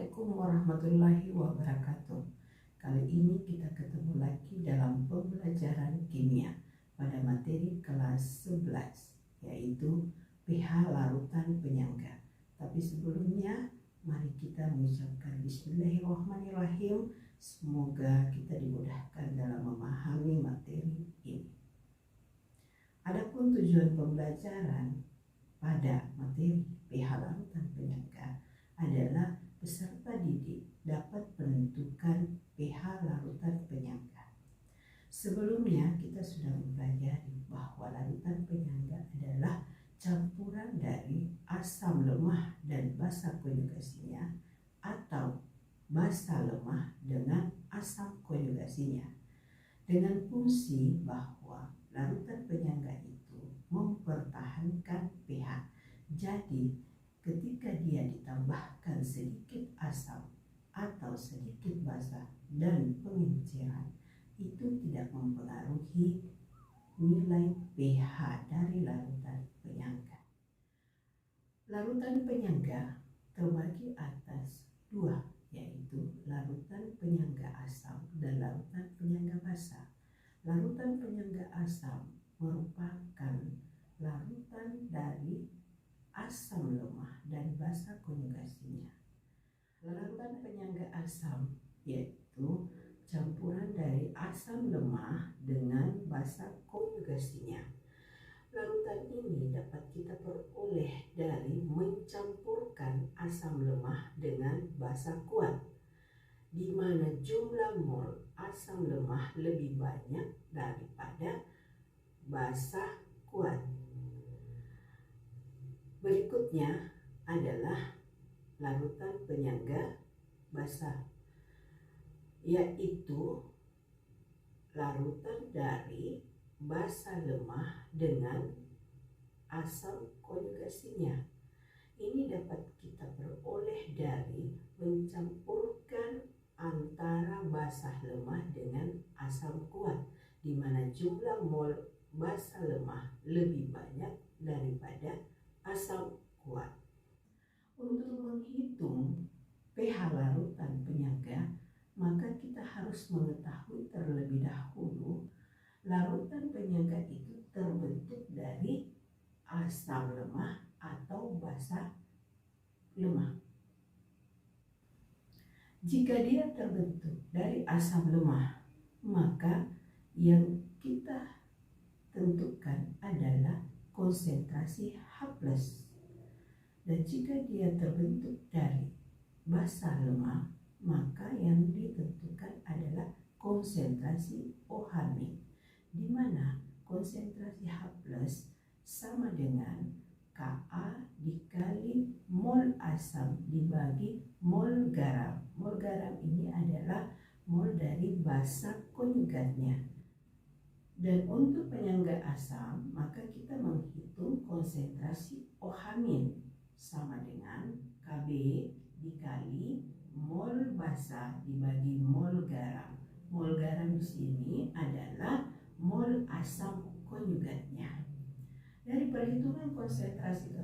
Assalamualaikum warahmatullahi wabarakatuh. Kali ini kita ketemu lagi dalam pembelajaran kimia pada materi kelas 11, yaitu pH larutan penyangga. Tapi sebelumnya mari kita mengucapkan Bismillahirrahmanirrahim. Semoga kita dimudahkan dalam memahami materi ini. Adapun tujuan pembelajaran pada materi pH larutan penyangga adalah peserta didik dapat menentukan pH larutan penyangga. Sebelumnya kita sudah mempelajari bahwa larutan penyangga adalah campuran dari asam lemah dan basa konjugasinya atau basa lemah dengan asam konjugasinya, dengan fungsi bahwa larutan penyangga itu mempertahankan pH. Jadi ketika dia ditambahkan sedikit asam atau sedikit basa dan pengenceran, itu tidak mempengaruhi nilai pH dari larutan penyangga. Larutan penyangga terbagi atas dua, yaitu larutan penyangga asam dan larutan penyangga basa. Larutan penyangga asam merupakan larutan dari asam lemah dan basa konjugasinya. Larutan penyangga asam yaitu campuran dari asam lemah dengan basa konjugasinya. Larutan ini dapat kita peroleh dari mencampurkan asam lemah dengan basa kuat, di mana jumlah mol asam lemah lebih banyak daripada basa kuat. Berikutnya adalah larutan penyangga basa, yaitu larutan dari basa lemah dengan asam konjugasinya. Ini dapat kita peroleh dari mencampurkan antara basa lemah dengan asam kuat, di mana jumlah mol basa lemah lebih banyak daripada asam kuat. Untuk menghitung pH larutan penyangga, maka kita harus mengetahui terlebih dahulu larutan penyangga itu terbentuk dari asam lemah atau basa lemah. Jika dia terbentuk dari asam lemah, maka yang kita tentukan adalah konsentrasi H+. Dan jika dia terbentuk dari basa lemah, maka yang ditentukan adalah konsentrasi OH-, di mana konsentrasi H+ sama dengan Ka dikali mol asam dibagi mol garam. Mol garam ini adalah mol dari basa konjugatnya. Dan untuk penyangga asam, maka kita menghitung konsentrasi OH- sama dengan Kb dikali mol basa dibagi mol garam. Mol garam di sini adalah mol asam konjugatnya. Dari perhitungan konsentrasi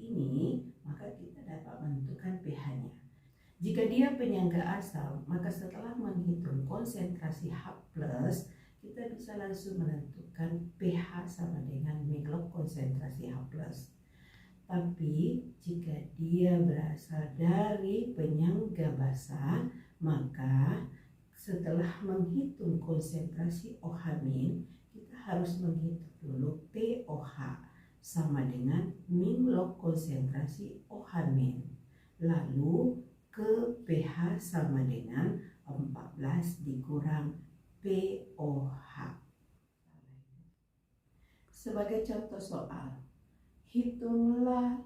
ini, maka kita dapat menentukan pH-nya. Jika dia penyangga asam, maka setelah menghitung konsentrasi H+, kita bisa langsung menentukan pH sama dengan log konsentrasi H+. Tapi jika dia berasal dari penyangga basa, maka setelah menghitung konsentrasi OH-, kita harus menghitung dulu pOH sama dengan log konsentrasi OH-. Lalu ke pH sama dengan 14 dikurang pOH. Sebagai contoh soal, hitunglah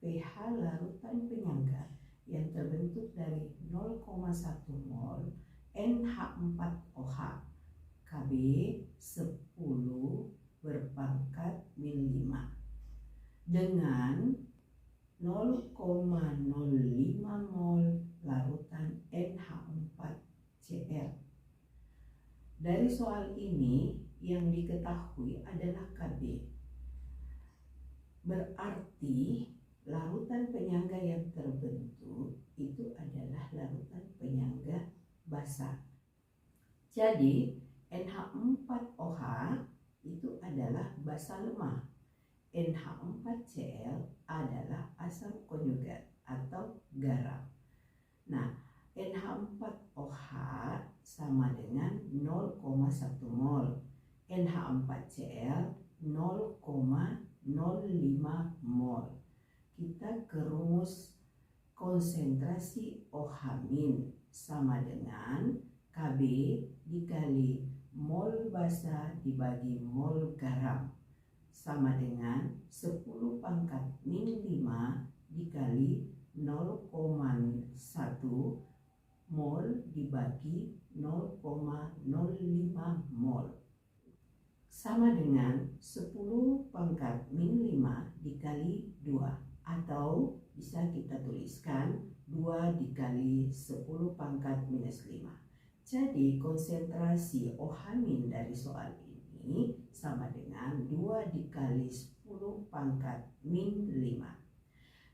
pH larutan penyangga yang terbentuk dari 0,1 mol NH4OH Kb 10 berpangkat min 5 dengan 0,05 mol larutan NH4Cl. Dari soal ini yang diketahui adalah Kb. Berarti larutan penyangga yang terbentuk itu adalah basa. Jadi NH4OH itu adalah basa lemah. NH4Cl adalah asam konjugat atau garam. Nah, NH4OH sama dengan 0,1 mol. NH4Cl 0,05 mol. Kita ke rumus konsentrasi OH- sama dengan Kb dikali mol basa dibagi mol garam sama dengan 10 pangkat min 5 dikali 0,1 mol dibagi 0,05 mol sama dengan 10 pangkat min 5 dikali 2, atau bisa kita tuliskan 2 dikali 10 pangkat minus 5. Jadi konsentrasi OH- dari soal ini sama dengan 2 dikali 10 pangkat min 5.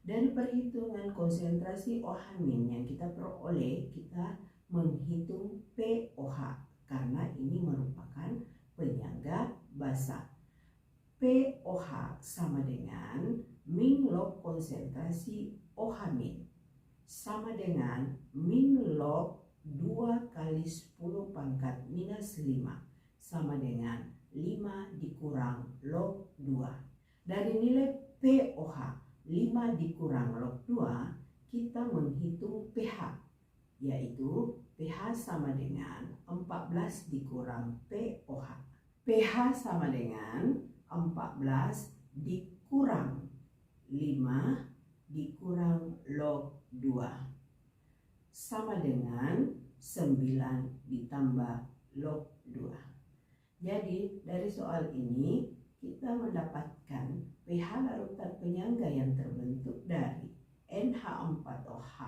Dari perhitungan konsentrasi OH- yang kita peroleh, kita menghitung pOH karena ini merupakan penyangga basa. pOH sama dengan min log konsentrasi OH- sama dengan min log 2 kali 10 pangkat minus 5 sama dengan 5 dikurang log 2. Dari nilai pOH 5 dikurang log 2, kita menghitung pH, yaitu pH sama dengan 14 dikurang pOH. pH sama dengan 14 dikurang 5 dikurang log 2 sama dengan 9 ditambah log 2. Jadi dari soal ini kita mendapatkan pH larutan penyangga yang terbentuk dari NH4OH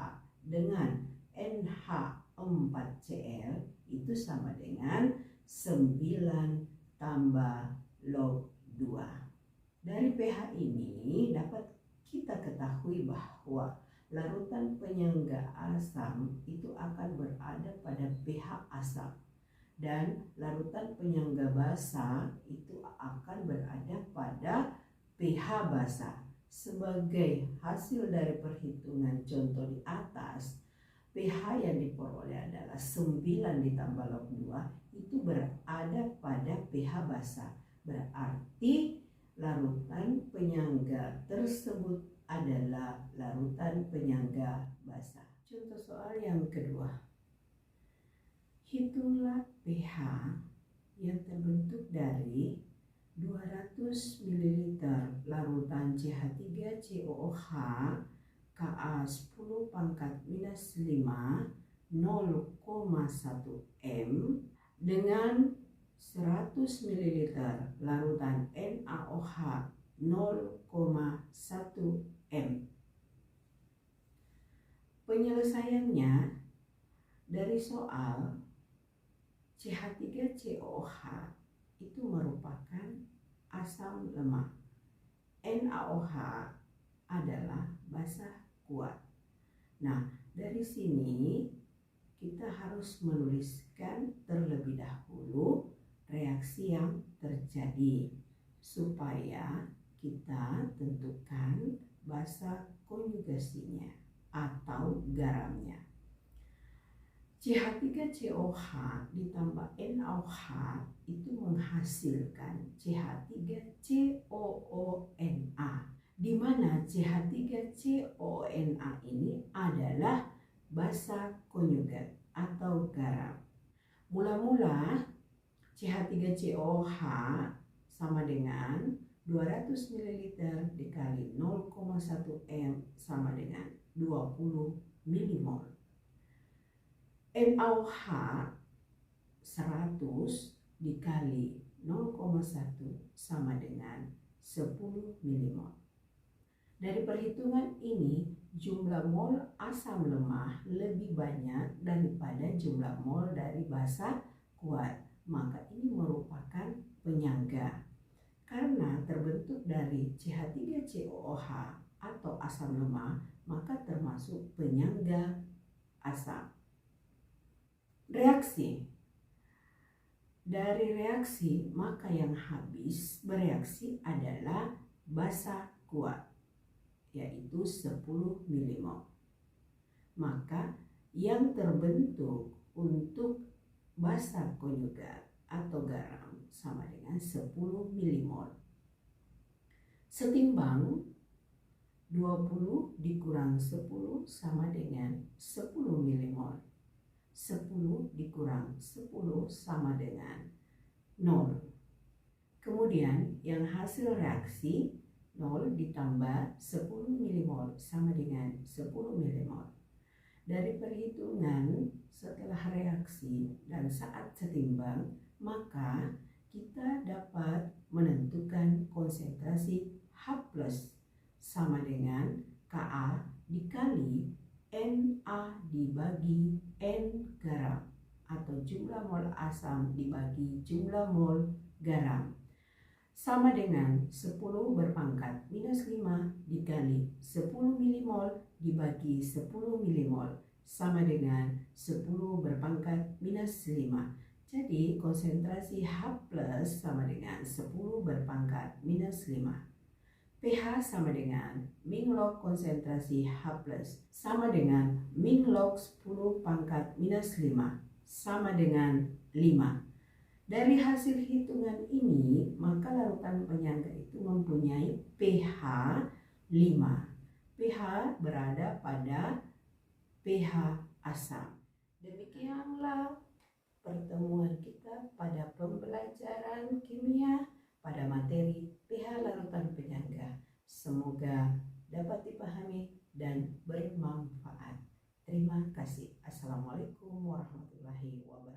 dengan NH4Cl itu sama dengan 9 tambah log 2. Dari pH ini dapat kita ketahui bahwa larutan penyangga asam itu akan berada pada pH asam dan larutan penyangga basa itu akan berada pada pH basa. Sebagai hasil dari perhitungan contoh di atas, pH yang diperoleh adalah 9 ditambah log 2 itu berada pada pH basa. Berarti larutan penyangga tersebut adalah larutan penyangga basa. Contoh soal yang kedua. Hitunglah pH yang terbentuk dari 200 ml larutan CH3COOH Ka 10 pangkat minus 5 0,1 M dengan 100 ml larutan NaOH 0,1 M. Penyelesaiannya dari soal CH3COOH itu merupakan asam lemah. NaOH adalah basa kuat. Nah, dari sini kita harus menuliskan terlebih dahulu reaksi yang terjadi supaya kita tentukan basa konjugasinya atau garamnya. CH3COOH ditambah NaOH itu menghasilkan CH3COONA, di mana CH3COONA ini adalah basa konjugat atau garam. Mula-mula CH3COOH sama dengan 200 ml dikali 0,1 M sama dengan 20 milimol. NaOH 100 dikali 0,1 sama dengan 10 milimol. Dari perhitungan ini, jumlah mol asam lemah lebih banyak daripada jumlah mol dari basa kuat. Maka ini merupakan penyangga. Karena terbentuk dari CH3COOH atau asam lemah, maka termasuk penyangga asam. Reaksi. Dari reaksi, maka yang habis bereaksi adalah basa kuat, yaitu 10 milimol. Maka yang terbentuk untuk basa konjugat atau garam sama dengan 10 milimol. Setimbang 20 dikurang 10 sama dengan 10 milimol. 10 dikurang 10 sama dengan 0. Kemudian yang hasil reaksi 0 ditambah 10 milimol sama dengan 10 milimol. Dari perhitungan setelah reaksi dan saat setimbang, maka kita dapat menentukan konsentrasi H+ sama dengan Ka dikali Na dibagi N garam, atau jumlah mol asam dibagi jumlah mol garam, sama dengan 10 berpangkat minus 5 dikali 10 milimol dibagi 10 milimol, sama dengan 10 berpangkat minus 5. Jadi konsentrasi H+ sama dengan 10 berpangkat minus 5. pH sama dengan min log konsentrasi H+ sama dengan min log 10 pangkat minus 5 sama dengan 5. Dari hasil hitungan ini, maka larutan penyangga itu mempunyai pH 5. pH berada pada pH asam. Demikianlah pertemuan kita pada pembelajaran kimia pada materi pH larutan penyangga. Semoga dapat dipahami dan bermanfaat. Terima kasih. Assalamualaikum warahmatullahi wabarakatuh.